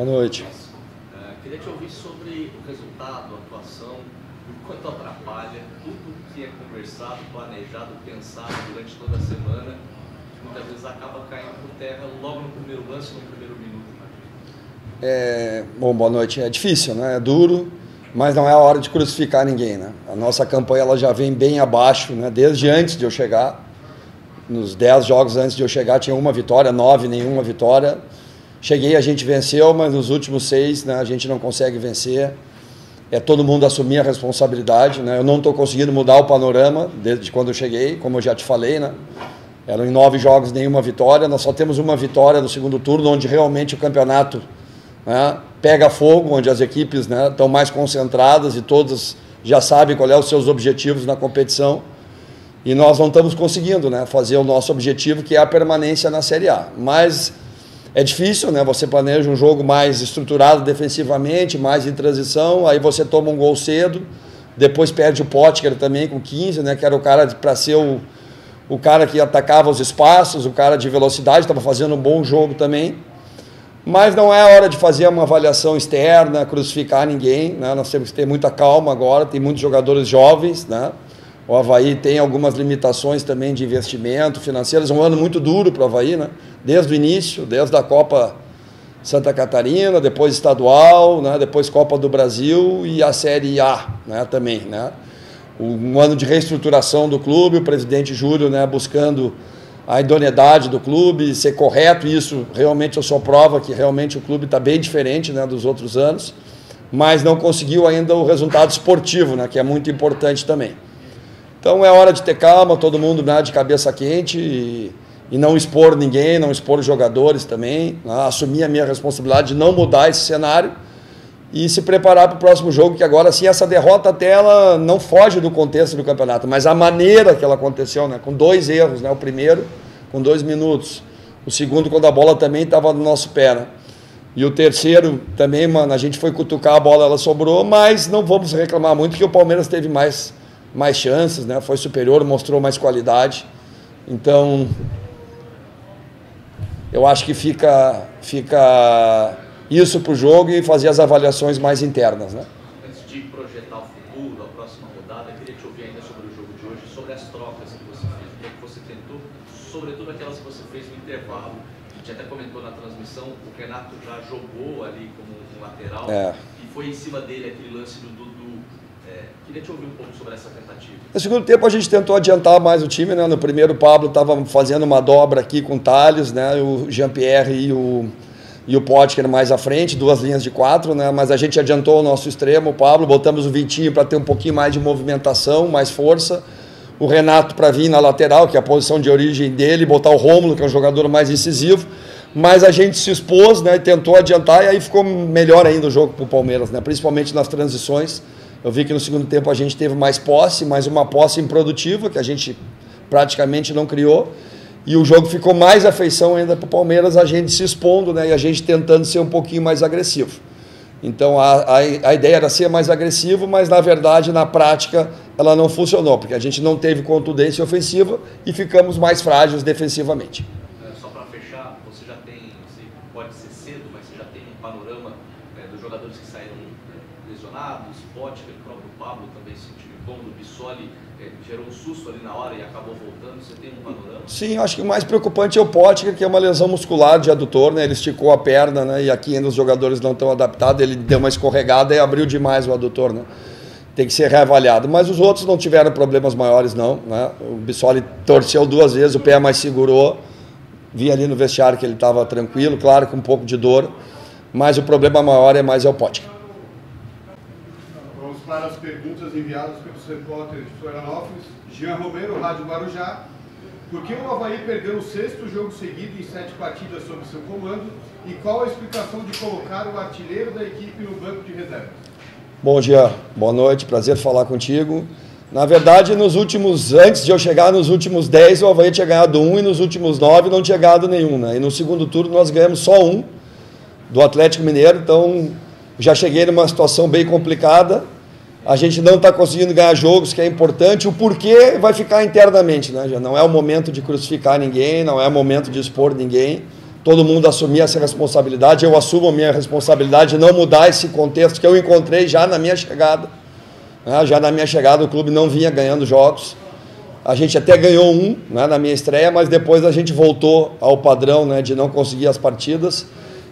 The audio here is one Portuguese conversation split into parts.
Boa noite. Queria te ouvir sobre o resultado, a atuação, o quanto atrapalha tudo que é conversado, planejado, pensado durante toda a semana, que muitas vezes acaba caindo por terra logo no primeiro lance, no primeiro minuto. Bom, boa noite. É difícil, né? É duro, mas não é a hora de crucificar ninguém, né? A nossa campanha ela já vem bem abaixo, né? Desde antes de eu chegar. Nos 10 jogos antes de eu chegar tinha uma vitória, 9 nenhuma vitória. Cheguei, a gente venceu, mas nos últimos 6, né, a gente não consegue vencer. É todo mundo assumir a responsabilidade, né? Eu não estou conseguindo mudar o panorama desde quando eu cheguei, como eu já te falei, né? Eram em 9 jogos nenhuma vitória, nós só temos uma vitória no segundo turno, onde realmente o campeonato, né, pega fogo, onde as equipes, né, estão mais concentradas e todas já sabem qual é os seus objetivos na competição. E nós não estamos conseguindo, né, fazer o nosso objetivo, que é a permanência na Série A. Mas é difícil, né? Você planeja um jogo mais estruturado defensivamente, mais em transição, aí você toma um gol cedo, depois perde o Potker também com 15, né? Que era o cara para ser o cara que atacava os espaços, o cara de velocidade, estava fazendo um bom jogo também. Mas não é a hora de fazer uma avaliação externa, crucificar ninguém, né? Nós temos que ter muita calma agora, tem muitos jogadores jovens, né? O Avaí tem algumas limitações também de investimento financeiro. É um ano muito duro para o Avaí, né? Desde o início, desde a Copa Santa Catarina, depois estadual, né? Depois Copa do Brasil e a Série A, né? Também, né? Um ano de reestruturação do clube, o presidente Júlio, né? Buscando a idoneidade do clube, ser correto. Isso realmente eu sou prova que realmente o clube está bem diferente, né, dos outros anos, mas não conseguiu ainda o resultado esportivo, né? Que é muito importante também. Então é hora de ter calma, todo mundo, né, de cabeça quente e não expor ninguém, não expor os jogadores também, né, assumir a minha responsabilidade de não mudar esse cenário e se preparar para o próximo jogo, que agora sim essa derrota até ela não foge do contexto do campeonato, mas a maneira que ela aconteceu, né, com 2 erros, né, o primeiro com 2 minutos, o segundo quando a bola também estava no nosso pé, né, e o terceiro também, mano, a gente foi cutucar a bola, ela sobrou, mas não vamos reclamar muito que o Palmeiras teve mais chances, né? Foi superior, mostrou mais qualidade. Então, eu acho que fica isso para o jogo e fazer as avaliações mais internas, né? Antes de projetar o futuro, a próxima rodada, eu queria te ouvir ainda sobre o jogo de hoje, sobre as trocas que você fez, o que é que você tentou, sobretudo aquelas que você fez no intervalo. A gente até comentou na transmissão, o Renato já jogou ali como um lateral, e foi em cima dele aquele lance do Dudu. Queria te ouvir um pouco sobre essa tentativa. No segundo tempo a gente tentou adiantar mais o time, né? No primeiro o Pablo estava fazendo uma dobra aqui com o Thales, né? O Jean-Pierre e o Potker mais à frente, 2 linhas de 4, né? Mas a gente adiantou o nosso extremo, o Pablo, botamos o Vitinho para ter um pouquinho mais de movimentação, mais força, o Renato para vir na lateral, que é a posição de origem dele, botar o Rômulo, que é um jogador mais incisivo, mas a gente se expôs, né? Tentou adiantar e aí ficou melhor ainda o jogo para o Palmeiras, né? Principalmente nas transições. Eu vi que no segundo tempo a gente teve mais posse, mas uma posse improdutiva, que a gente praticamente não criou. E o jogo ficou mais afeição ainda para o Palmeiras, a gente se expondo, né, e a gente tentando ser um pouquinho mais agressivo. Então a ideia era ser mais agressivo, mas na verdade, na prática, ela não funcionou, porque a gente não teve contundência ofensiva e ficamos mais frágeis defensivamente. Só para fechar, você já tem, pode ser cedo, mas você já tem um panorama dos jogadores que saíram lesionados, Potker, o próprio Pablo também sentiu incômodo, o Bissoli gerou um susto ali na hora e acabou voltando, você tem um panorama? Sim, acho que o mais preocupante é o Potker, que é uma lesão muscular de adutor, né? Ele esticou a perna, né? E aqui ainda os jogadores não estão adaptados, ele deu uma escorregada e abriu demais o adutor, né? Tem que ser reavaliado, mas os outros não tiveram problemas maiores não, né? O Bissoli torceu 2 vezes, o pé mais segurou, vi ali no vestiário que ele estava tranquilo, claro, com um pouco de dor, mas o problema maior é o Potker. Para as perguntas enviadas pelos repórteres de Florianópolis, Jean Romero, Rádio Guarujá. Por que o Avaí perdeu o 6º jogo seguido em 7 partidas sob seu comando? E qual a explicação de colocar o artilheiro da equipe no banco de reservas? Bom, Jean, boa noite, prazer falar contigo. Na verdade, antes de eu chegar nos últimos 10, o Avaí tinha ganhado 1 e nos últimos 9 não tinha ganhado nenhum, né? E no segundo turno nós ganhamos só 1 do Atlético Mineiro, então já cheguei numa situação bem complicada. A gente não está conseguindo ganhar jogos, que é importante. O porquê vai ficar internamente, né? Já não é o momento de crucificar ninguém, não é o momento de expor ninguém. todo mundo assumir essa responsabilidade. Eu assumo a minha responsabilidade de não mudar esse contexto que eu encontrei já na minha chegada. Né? Já na minha chegada o clube não vinha ganhando jogos. A gente até ganhou um, né, na minha estreia, mas depois a gente voltou ao padrão, né, de não conseguir as partidas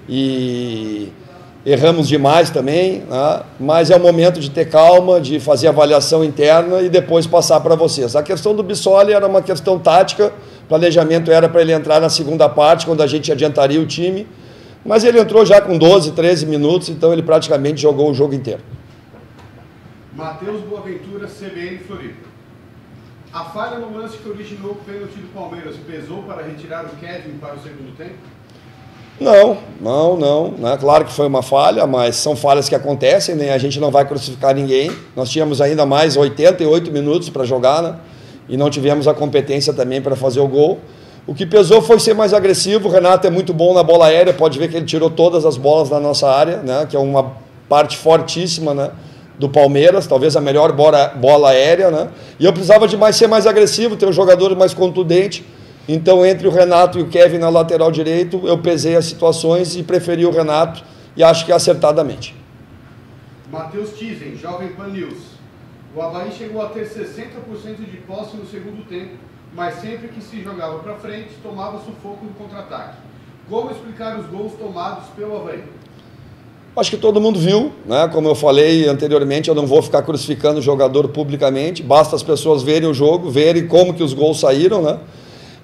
e erramos demais também, né, mas é o momento de ter calma, de fazer avaliação interna e depois passar para vocês. A questão do Bissoli era uma questão tática, o planejamento era para ele entrar na segunda parte, quando a gente adiantaria o time, mas ele entrou já com 12, 13 minutos, então ele praticamente jogou o jogo inteiro. Matheus Boaventura, CBN Floripa. A falha no lance que originou o pênalti do Palmeiras pesou para retirar o Kevin para o segundo tempo? Não. Né? Claro que foi uma falha, mas são falhas que acontecem, né? A gente não vai crucificar ninguém. Nós tínhamos ainda mais 88 minutos para jogar, né? E não tivemos a competência também para fazer o gol. O que pesou foi ser mais agressivo. O Renato é muito bom na bola aérea, pode ver que ele tirou todas as bolas da nossa área, né? Que é uma parte fortíssima, né, do Palmeiras, talvez a melhor bola aérea, né? E eu precisava de ser mais agressivo, ter um jogador mais contundente. Então, entre o Renato e o Kevin na lateral direito, eu pesei as situações e preferi o Renato, e acho que acertadamente. Matheus Tizen, Jovem Pan News. O Avaí chegou a ter 60% de posse no segundo tempo, mas sempre que se jogava para frente, tomava sufoco no contra-ataque. Como explicar os gols tomados pelo Avaí? Acho que todo mundo viu, né? Como eu falei anteriormente, eu não vou ficar crucificando o jogador publicamente, basta as pessoas verem o jogo, verem como que os gols saíram, né?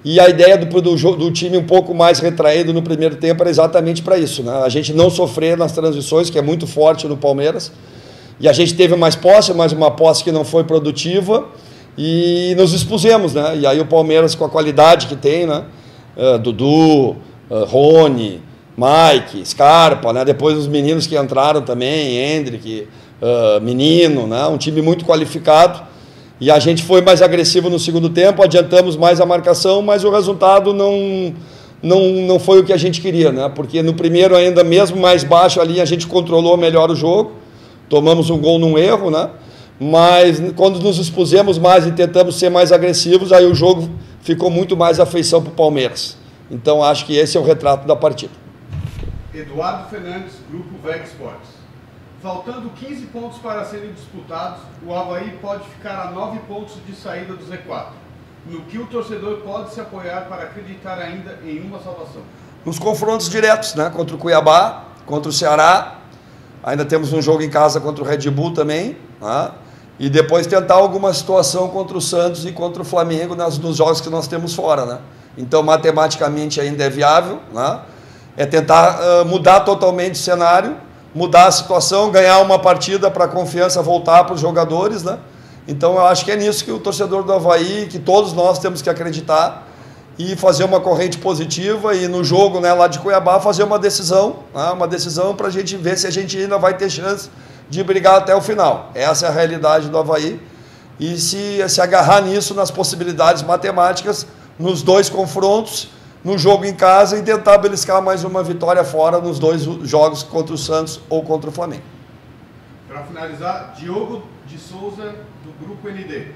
E a ideia do time um pouco mais retraído no primeiro tempo era exatamente para isso, né? A gente não sofrer nas transições, que é muito forte no Palmeiras, e a gente teve mais posse, mas uma posse que não foi produtiva, e nos expusemos, né? E aí o Palmeiras, com a qualidade que tem, né? Dudu, Rony, Mike, Scarpa, né? Depois os meninos que entraram também, Hendrick, Menino, né? Um time muito qualificado, e a gente foi mais agressivo no segundo tempo, adiantamos mais a marcação, mas o resultado não foi o que a gente queria, né? Porque no primeiro ainda, mesmo mais baixo ali, a gente controlou melhor o jogo, tomamos um gol num erro, né? Mas quando nos expusemos mais e tentamos ser mais agressivos, aí o jogo ficou muito mais afeição para o Palmeiras. Então acho que esse é o retrato da partida. Eduardo Fernandes, Grupo VEG Sports. Faltando 15 pontos para serem disputados, o Avaí pode ficar a 9 pontos de saída do Z4. No que o torcedor pode se apoiar para acreditar ainda em uma salvação? Nos confrontos diretos, né? Contra o Cuiabá, contra o Ceará, ainda temos um jogo em casa contra o Red Bull também, né? E depois tentar alguma situação contra o Santos e contra o Flamengo nos jogos que nós temos fora, né? Então, matematicamente ainda é viável, né? É tentar mudar totalmente o cenário, mudar a situação, ganhar uma partida para a confiança voltar para os jogadores, né? Então eu acho que é nisso que o torcedor do Avaí, que todos nós temos que acreditar e fazer uma corrente positiva e no jogo, né, lá de Cuiabá fazer uma decisão, né? Uma decisão para a gente ver se a gente ainda vai ter chance de brigar até o final. Essa é a realidade do Avaí e se agarrar nisso, nas possibilidades matemáticas, nos dois confrontos, no jogo em casa e tentar beliscar mais uma vitória fora nos dois jogos contra o Santos ou contra o Flamengo. Para finalizar, Diogo de Souza, do Grupo ND.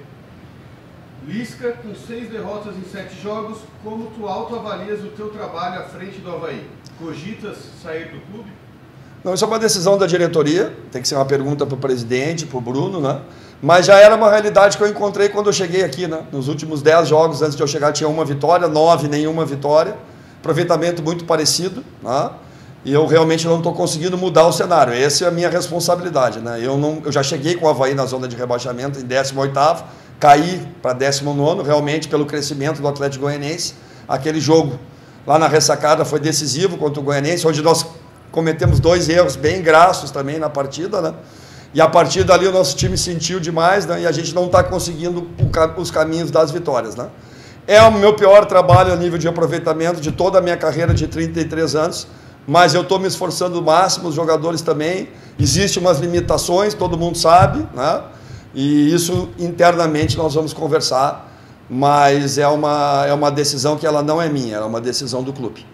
Lisca, com 6 derrotas em 7 jogos, como tu autoavalias o teu trabalho à frente do Avaí? Cogitas sair do clube? Não, isso é uma decisão da diretoria, tem que ser uma pergunta para o presidente, para o Bruno, né? Mas já era uma realidade que eu encontrei quando eu cheguei aqui, né? Nos últimos 10 jogos antes de eu chegar tinha uma vitória, 9 nenhuma vitória, aproveitamento muito parecido, né? E eu realmente não estou conseguindo mudar o cenário, essa é a minha responsabilidade, né? Eu já cheguei com o Avaí na zona de rebaixamento em 18º, caí para 19º, realmente pelo crescimento do Atlético Goianiense. Aquele jogo lá na ressacada foi decisivo contra o Goianiense, onde nós cometemos 2 erros bem grassos também na partida, né? E a partir dali o nosso time sentiu demais, né? E a gente não está conseguindo os caminhos das vitórias, né? É o meu pior trabalho a nível de aproveitamento de toda a minha carreira de 33 anos, mas eu estou me esforçando o máximo, os jogadores também. Existem umas limitações, todo mundo sabe, né? E isso internamente nós vamos conversar, mas é uma decisão que ela não é minha, é uma decisão do clube.